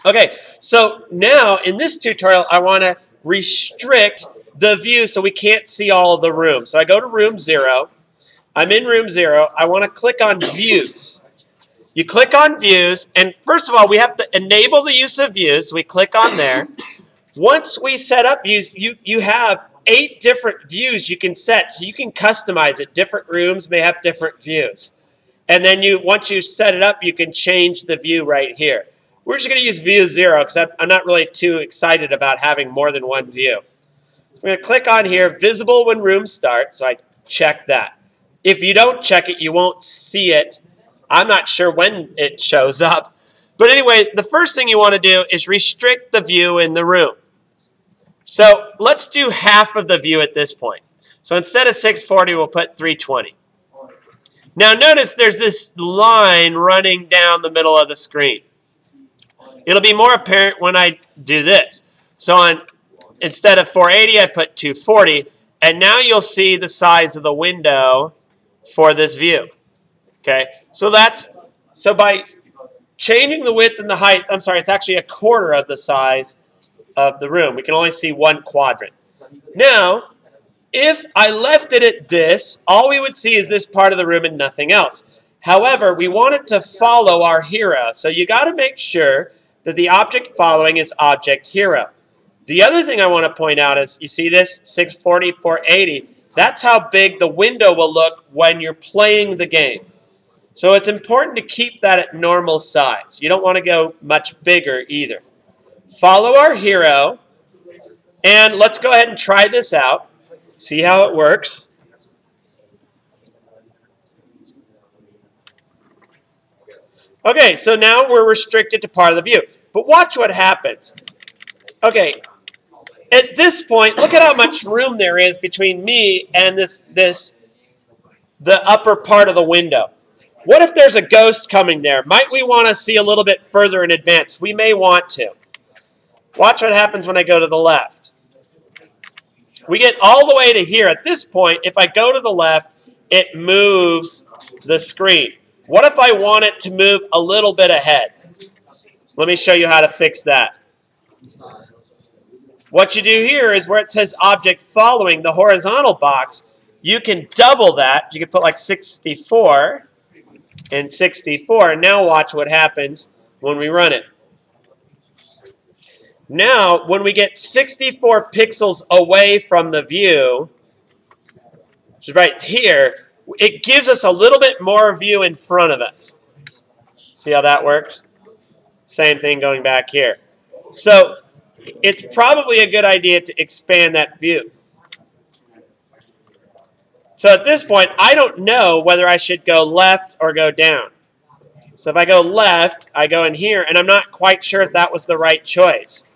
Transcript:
Okay, so now in this tutorial, I want to restrict the view so we can't see all of the room. So I go to room 0. I'm in room 0. I want to click on views. You click on views, and first of all, we have to enable the use of views. We click on there. Once we set up views, you have 8 different views you can set, so you can customize it. Different rooms may have different views. And then once you set it up, you can change the view right here. We're just going to use view 0 because I'm not really too excited about having more than one view. I'm going to click on here, visible when rooms start, so I check that. If you don't check it, you won't see it. I'm not sure when it shows up. But anyway, the first thing you want to do is restrict the view in the room. So let's do half of the view at this point. So instead of 640, we'll put 320. Now notice there's this line running down the middle of the screen. It'll be more apparent when I do this. So instead of 480, I put 240. And now you'll see the size of the window for this view. Okay, so by changing the width and the height, I'm sorry, it's actually a quarter of the size of the room. We can only see one quadrant. Now, if I left it at this, all we would see is this part of the room and nothing else. However, we want it to follow our hero. So you got to make sure that the object following is object hero. The other thing I want to point out is, you see this, 640, 480. That's how big the window will look when you're playing the game. So it's important to keep that at normal size. You don't want to go much bigger either. Follow our hero, and let's go ahead and try this out. See how it works. Okay, so now we're restricted to part of the view. But watch what happens. Okay, at this point, look at how much room there is between me and the upper part of the window. What if there's a ghost coming there? Might we want to see a little bit further in advance? We may want to. Watch what happens when I go to the left. We get all the way to here. At this point, if I go to the left, it moves the screen. What if I want it to move a little bit ahead? Let me show you how to fix that. What you do here is where it says object following, the horizontal box, you can double that. You can put like 64 and 64. And now watch what happens when we run it. Now, when we get 64 pixels away from the view, which is right here, it gives us a little bit more view in front of us. See how that works? Same thing going back here. So it's probably a good idea to expand that view. So at this point, I don't know whether I should go left or go down. So if I go left, I go in here, and I'm not quite sure if that was the right choice.